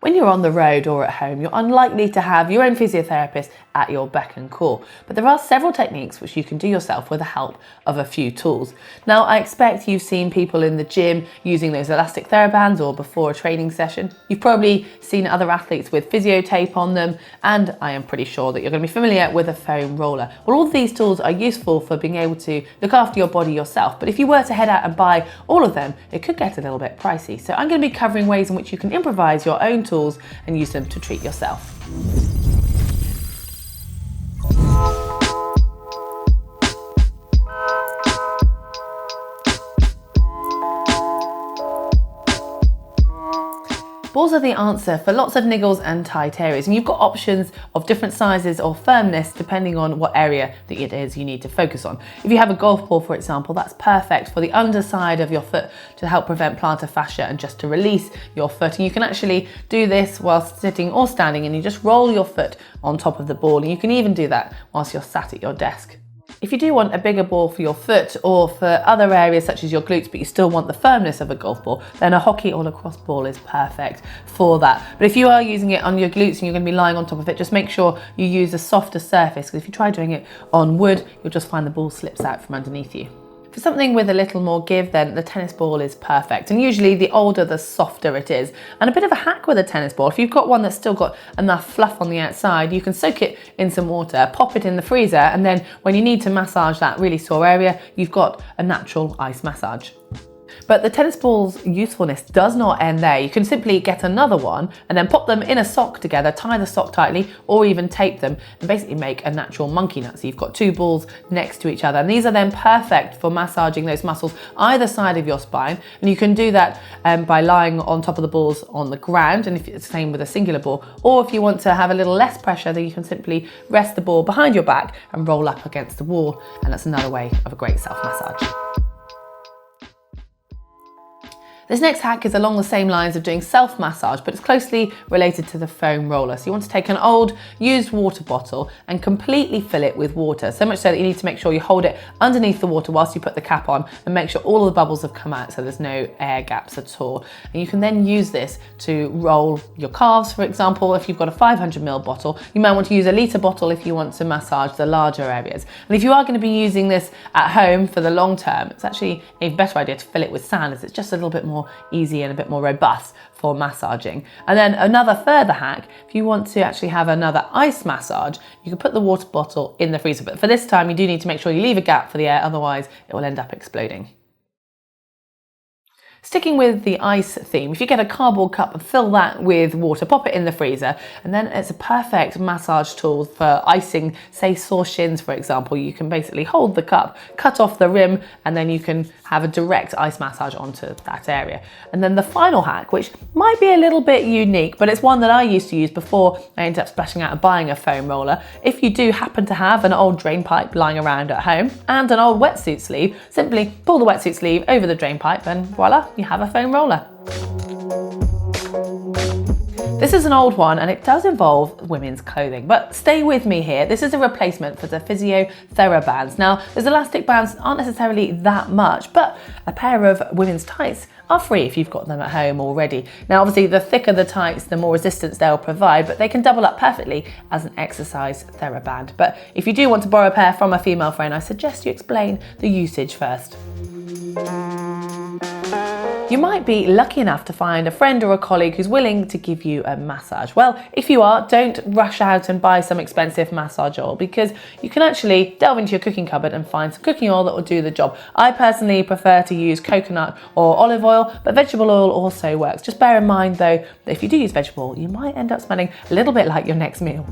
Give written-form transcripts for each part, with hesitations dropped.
When you're on the road or at home, you're unlikely to have your own physiotherapist at your beck and call, but there are several techniques which you can do yourself with the help of a few tools. Now, I expect you've seen people in the gym using those elastic THERABANDs or before a training session. You've probably seen other athletes with physio tape on them, and I am pretty sure that you're going to be familiar with a foam roller. Well, all of these tools are useful for being able to look after your body yourself, but if you were to head out and buy all of them, it could get a little bit pricey. So I'm going to be covering ways in which you can improvise your own tools and use them to treat yourself. Balls are the answer for lots of niggles and tight areas, and you've got options of different sizes or firmness depending on what area that it is you need to focus on. If you have a golf ball, for example, that's perfect for the underside of your foot to help prevent plantar fascia and just to release your foot. And you can actually do this whilst sitting or standing, and you just roll your foot on top of the ball, and you can even do that whilst you're sat at your desk. If you do want a bigger ball for your foot or for other areas such as your glutes, but you still want the firmness of a golf ball, then a hockey or lacrosse ball is perfect for that. But if you are using it on your glutes and you're going to be lying on top of it, just make sure you use a softer surface, because if you try doing it on wood, you'll just find the ball slips out from underneath you. For something with a little more give, then the tennis ball is perfect, and usually the older the softer it is. And a bit of a hack with a tennis ball, if you've got one that's still got enough fluff on the outside, you can soak it in some water, pop it in the freezer, and then when you need to massage that really sore area, you've got a natural ice massage. But the tennis ball's usefulness does not end there. You can simply get another one and then pop them in a sock together, tie the sock tightly, or even tape them and basically make a natural monkey nut. So you've got two balls next to each other, and these are then perfect for massaging those muscles either side of your spine. And you can do that by lying on top of the balls on the ground, and if it's the same with a singular ball, or if you want to have a little less pressure, then you can simply rest the ball behind your back and roll up against the wall, and that's another way of a great self-massage. This next hack is along the same lines of doing self-massage, but it's closely related to the foam roller. So you want to take an old used water bottle and completely fill it with water, so much so that you need to make sure you hold it underneath the water whilst you put the cap on, and make sure all of the bubbles have come out so there's no air gaps at all. And you can then use this to roll your calves, for example. If you've got a 500ml bottle, you might want to use a litre bottle if you want to massage the larger areas. And if you are going to be using this at home for the long term, it's actually a better idea to fill it with sand, as it's just a little bit more easy and a bit more robust for massaging. And then another further hack, if you want to actually have another ice massage, you can put the water bottle in the freezer, but for this time you do need to make sure you leave a gap for the air, otherwise it will end up exploding. Sticking with the ice theme, if you get a cardboard cup and fill that with water, pop it in the freezer, and then it's a perfect massage tool for icing, say, sore shins, for example. You can basically hold the cup, cut off the rim, and then you can have a direct ice massage onto that area. And then the final hack, which might be a little bit unique, but it's one that I used to use before I ended up splashing out and buying a foam roller. If you do happen to have an old drain pipe lying around at home and an old wetsuit sleeve, simply pull the wetsuit sleeve over the drain pipe and voila, you have a foam roller. This is an old one and it does involve women's clothing, but stay with me here. This is a replacement for the Physio THERABANDs. Now, those elastic bands aren't necessarily that much, but a pair of women's tights are free if you've got them at home already. Now, obviously, the thicker the tights, the more resistance they'll provide, but they can double up perfectly as an exercise THERABAND. But if you do want to borrow a pair from a female friend, I suggest you explain the usage first. You might be lucky enough to find a friend or a colleague who's willing to give you a massage. Well, if you are, don't rush out and buy some expensive massage oil, because you can actually delve into your cooking cupboard and find some cooking oil that will do the job. I personally prefer to use coconut or olive oil, but vegetable oil also works. Just bear in mind though, that if you do use vegetable oil, you might end up smelling a little bit like your next meal.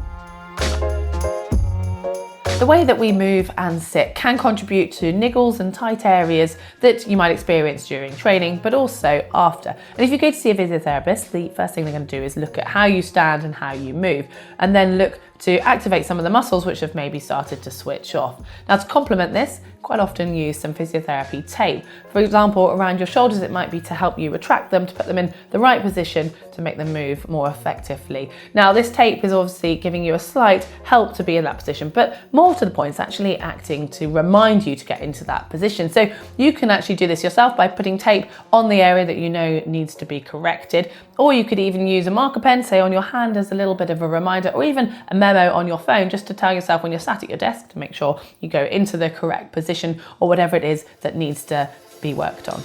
The way that we move and sit can contribute to niggles and tight areas that you might experience during training, but also after. And if you go to see a physiotherapist, the first thing they're going to do is look at how you stand and how you move, and then look to activate some of the muscles which have maybe started to switch off. Now, to complement this, quite often use some physiotherapy tape. For example, around your shoulders, it might be to help you retract them, to put them in the right position to make them move more effectively. Now, this tape is obviously giving you a slight help to be in that position, but more to the point, it's actually acting to remind you to get into that position. So you can actually do this yourself by putting tape on the area that you know needs to be corrected, or you could even use a marker pen, say on your hand, as a little bit of a reminder, or even a memo on your phone, just to tell yourself when you're sat at your desk to make sure you go into the correct position, or whatever it is that needs to be worked on.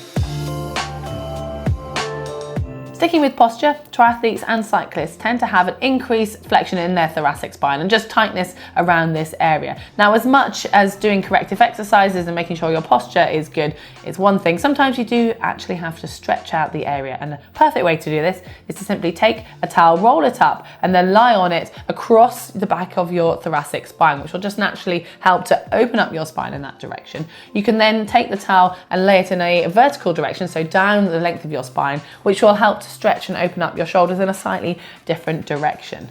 Sticking with posture, triathletes and cyclists tend to have an increased flexion in their thoracic spine and just tightness around this area. Now, as much as doing corrective exercises and making sure your posture is good is one thing, sometimes you do actually have to stretch out the area, and the perfect way to do this is to simply take a towel, roll it up, and then lie on it across the back of your thoracic spine, which will just naturally help to open up your spine in that direction. You can then take the towel and lay it in a vertical direction, so down the length of your spine, which will help to stretch and open up your shoulders in a slightly different direction.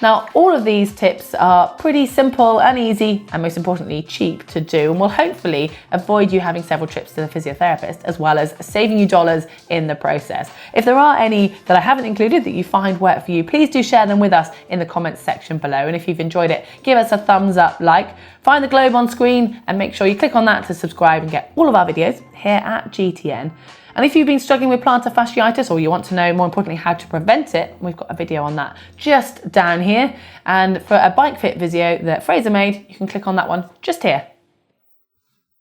Now, all of these tips are pretty simple and easy, and most importantly, cheap to do, and will hopefully avoid you having several trips to the physiotherapist, as well as saving you dollars in the process. If there are any that I haven't included that you find work for you, please do share them with us in the comments section below. And if you've enjoyed it, give us a thumbs up, find the globe on screen, and make sure you click on that to subscribe and get all of our videos here at GTN. And if you've been struggling with plantar fasciitis, or you want to know more importantly how to prevent it, we've got a video on that just down here. And for a bike fit video that Fraser made, you can click on that one just here.